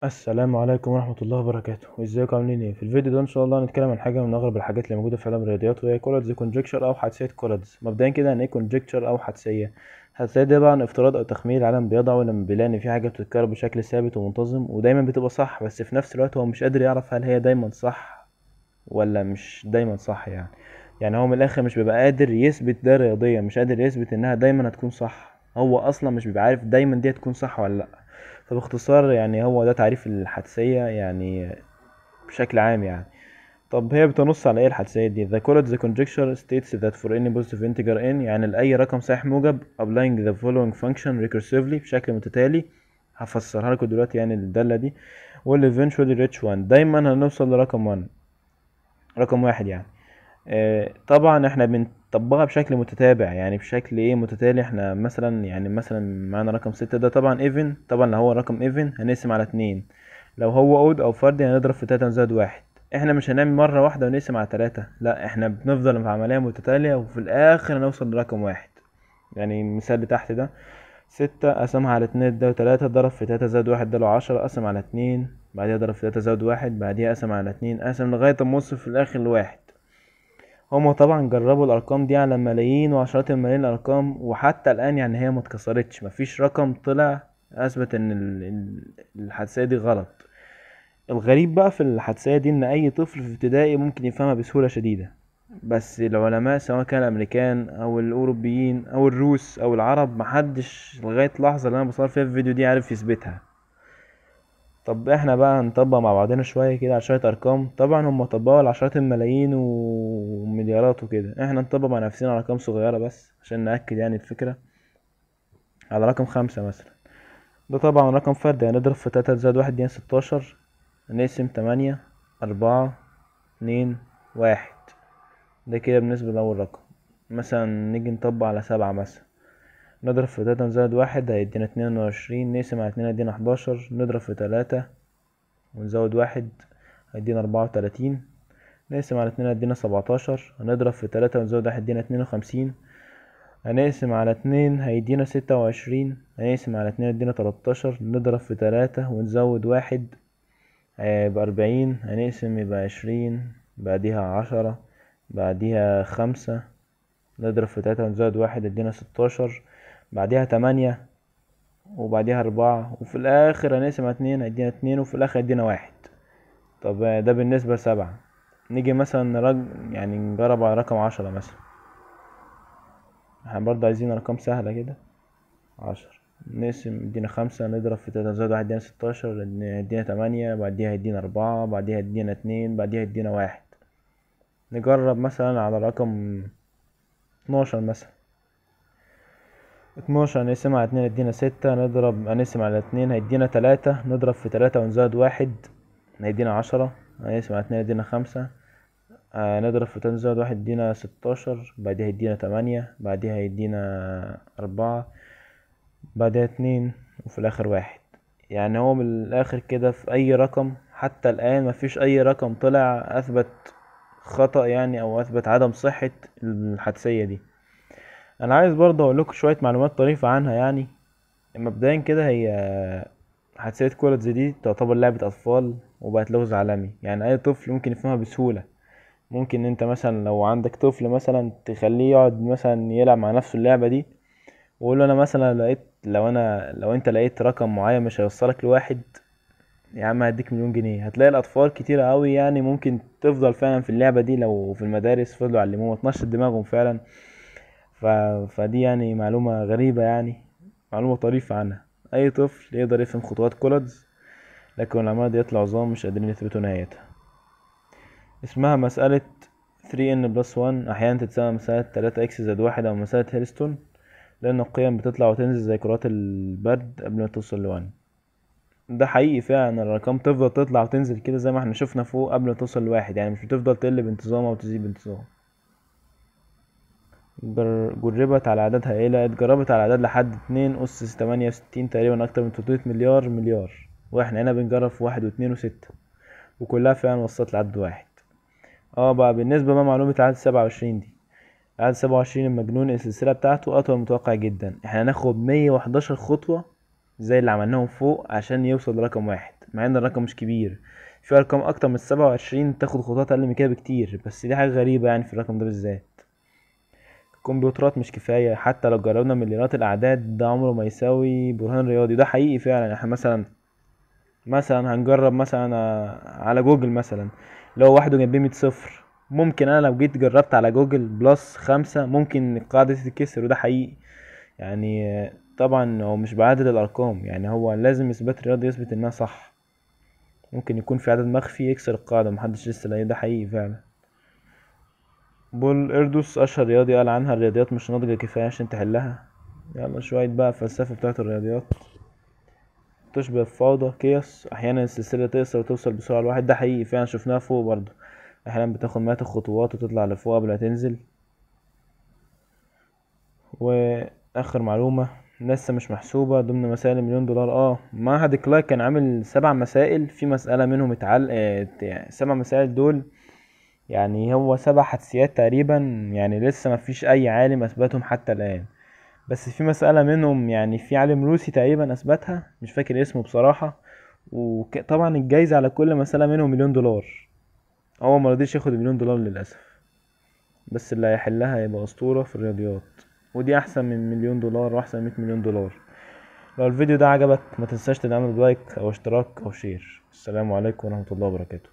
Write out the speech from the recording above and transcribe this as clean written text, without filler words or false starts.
السلام عليكم ورحمة الله وبركاته. ازيكم عاملين ايه؟ في الفيديو ده ان شاء الله هنتكلم عن حاجة من اغرب الحاجات اللي موجودة في علم الرياضيات، وهي كولادز كونجكشر او حدسية كولادز. مبدئيا كده، يعني ايه كونجكشر او حدسية؟ حدسية دي طبعا افتراض او تخمين العالم بيضعه لما بيلاقي ان في حاجة بتتكرر بشكل ثابت ومنتظم ودايما بتبقى صح، بس في نفس الوقت هو مش قادر يعرف هل هي دايما صح ولا مش دايما صح. يعني هو من الاخر مش بيبقى قادر يثبت ده رياضيا، مش قادر يثبت انها دايما هتكون صح. هو اصلا مش بيبقى عارف دايما دي هتكون صح ولا لا. فباختصار يعني هو ده تعريف الحدسية يعني بشكل عام يعني. طب هي بتنص على ايه الحدسية دي؟ The Collatz conjecture states that for any positive integer n، يعني لأي رقم صحيح موجب applying the following function recursively بشكل متتالي. هفسرها لكم دلوقتي يعني الدالة دي. will eventually reach 1، دايما هنوصل لرقم 1، رقم واحد يعني. طبعا احنا بنطبقها بشكل متتابع، يعني بشكل ايه متتالي. احنا مثلا يعني مثلا معانا رقم 6 ده طبعا ايفن، طبعا لو هو رقم ايفن هنقسم على 2. لو هو اود او فردي هنضرب في 3 زائد 1. احنا مش هنعمل مرة واحدة ونقسم على 3، لا احنا بنفضل في عملية متتالية وفي الاخر نوصل لرقم واحد. يعني المثال اللي تحت ده، 6 قسمها على 2 اداله 3، ضرب في 3 زائد 1 اداله 10، قسم على 2 بعديها ضرب في 3 زائد 1 بعديها قسم على 2، قسم لغاية ما وصل في الاخر لواحد. هما طبعا جربوا الارقام دي على ملايين وعشرات الملايين الارقام، وحتى الان يعني هي ما اتكسرتش، مفيش رقم طلع اثبت ان الحادثه دي غلط. الغريب بقى في الحادثه دي ان اي طفل في ابتدائي ممكن يفهمها بسهوله شديده، بس العلماء سواء كان الامريكان او الاوروبيين او الروس او العرب محدش لغايه اللحظه اللي انا بصور فيها في الفيديو دي عارف يثبتها. طب احنا بقى هنطبق مع بعضنا شوية كده على شوية ارقام. طبعا هم طبقوا على عشرات الملايين ومليارات وكده، احنا نطبق مع نفسنا على ارقام صغيرة بس عشان نأكد يعني الفكرة. على رقم 5 مثلا، ده طبعا رقم فردي، هنضرب في 3 زائد 1 دي 16، نقسم 8 4 2 1. ده كده بالنسبة لأول رقم. مثلا نيجي نطبق على 7 مثلا، نضرب في 3 زائد 1 هيدينا 22، نقسم على 2 هيدينا 11، نضرب في 3 ونزود 1 هيدينا 34، نقسم على 2 هيدينا 17، هنضرب في 3 ونزود 1 هيدينا 52، هنقسم على 2 هيدينا 26، هنقسم على 2 هيدينا 13، نضرب في 3 ونزود 1 هيبقى 40، هنقسم يبقى 20، بعديها 10، بعديها 5، نضرب في 3 ونزود 1 هيدينا 16، بعديها 8، وبعديها 4، وفي الآخر هنقسم على 2 هيدينا 2، وفي الآخر هيدينا 1. طب ده بالنسبة ل7. نيجي مثلا يعني نجرب على رقم 10 مثلا. احنا برضه عايزين ارقام سهلة كده. 10، نقسم يدينا 5، نضرب في 3 زائد 1 يدينا 16، يدينا 8، بعديها يدينا 4، بعديها يدينا 2، بعديها يدينا 1. نجرب مثلا على رقم 12 مثلا. 12 نقسم على 2 يدينا 6، هنقسم على 2 هيدينا 3، نضرب في 3 ونزود 1 هيدينا 10، هنقسم على 2 يدينا 5، نضرب في 3 زائد 1 يدينا 16، بعديها يدينا 8، بعديها يدينا 4، بعدها 2، وفي الاخر 1. يعني هو من الاخر كده في اي رقم حتى الان مفيش اي رقم طلع اثبت خطأ يعني او اثبت عدم صحة الحدسية دي. انا عايز برضه اقول لكم شوية معلومات طريفة عنها يعني. مبدئيا كده، هي حدسية كولتز دي تعتبر لعبة اطفال وبقت لغز عالمي، يعني اي طفل ممكن يفهمها بسهولة. ممكن انت مثلا لو عندك طفل مثلا تخليه يقعد مثلا يلعب مع نفسه اللعبة دي، وقول له انا مثلا لو انت لقيت رقم معين مش هيوصلك لواحد، يا عم هديك مليون جنيه. هتلاقي الاطفال كتير قوي يعني ممكن تفضل فعلا في اللعبة دي لو في المدارس فضلوا يعلموها وتنشط دماغهم فعلا. ف... فدي يعني معلومة غريبة يعني، معلومة طريفة عنها. اي طفل يقدر يفهم خطوات كولادز، لكن العمالة ديت العظام مش قادرين يثبتوا نهايتها. اسمها مسألة 3n+1، أحيانا تتسمى مسألة 3x زائد 1 أو مسألة هيلستون، لأن القيم بتطلع وتنزل زي كرات البرد قبل ما توصل لوان. ده حقيقي فعلا، الأرقام تفضل تطلع وتنزل كده زي ما احنا شفنا فوق قبل ما توصل لواحد، يعني مش بتفضل تقل بانتظام أو تزيد بانتظام. جربت على أعداد هائلة، اتجربت على أعداد لحد 2 أس 68 تقريبا، أكتر من 300 مليار مليار، واحنا هنا بنجرب في 1 و2 و6، وكلها فعلا وصلت لعدد واحد. اه بقى بالنسبة بقى معلومة عدد 27 دي، عدد 27 المجنون السلسلة بتاعته أطول من المتوقع جدا. احنا هناخد 111 خطوة زي اللي عملناهم فوق عشان يوصل لرقم واحد. مع ان الرقم مش كبير. في ارقام اكتر من 27 تاخد خطوات اقل من كده بكتير، بس دي حاجة غريبة يعني في الرقم ده بالذات. الكمبيوترات مش كفاية، حتى لو جربنا مليارات الاعداد ده عمره ما يساوي برهان رياضي. ده حقيقي فعلا. احنا مثلا هنجرب مثلا على جوجل مثلا، لو واحد وجنبيه 100 صفر، ممكن انا لو جيت جربت على جوجل بلس 5 ممكن القاعدة دي تتكسر، وده حقيقي يعني. طبعا هو مش بعدد الارقام، يعني هو لازم اثبات رياضي يثبت انها صح. ممكن يكون في عدد مخفي يكسر القاعدة محدش لسه لاقيه، ده حقيقي فعلا. بول اردوس اشهر رياضي قال عنها الرياضيات مش ناضجة كفاية عشان تحلها. يلا شوية بقى الفلسفة بتاعت الرياضيات. تشبه الفوضى كيوس، احيانا السلسلة تقصر وتوصل بسرعة لواحد، ده حقيقي فعلا شفناها فوق برضه. احيانا بتاخد مئات الخطوات وتطلع لفوق قبل ما تنزل. واخر معلومة، لسه مش محسوبة ضمن مسائل المليون دولار. معهد كلاي كان عامل 7 مسائل، في مسألة منهم يعني 7 مسائل دول، يعني هو 7 حدسيات تقريبا، يعني لسه مفيش اي عالم اثبتهم حتى الان. بس في مسألة منهم يعني في عالم روسي تقريبا اثبتها، مش فاكر اسمه بصراحة. وطبعا الجايزة على كل مسألة منهم مليون دولار. هو مرضيش ياخد المليون دولار للأسف، بس اللي هيحلها هيبقى أسطورة في الرياضيات. ودي أحسن من مليون دولار وأحسن من 100 مليون دولار. لو الفيديو ده عجبك ما تنساش تدعمه بلايك أو اشتراك أو شير. السلام عليكم ورحمة الله وبركاته.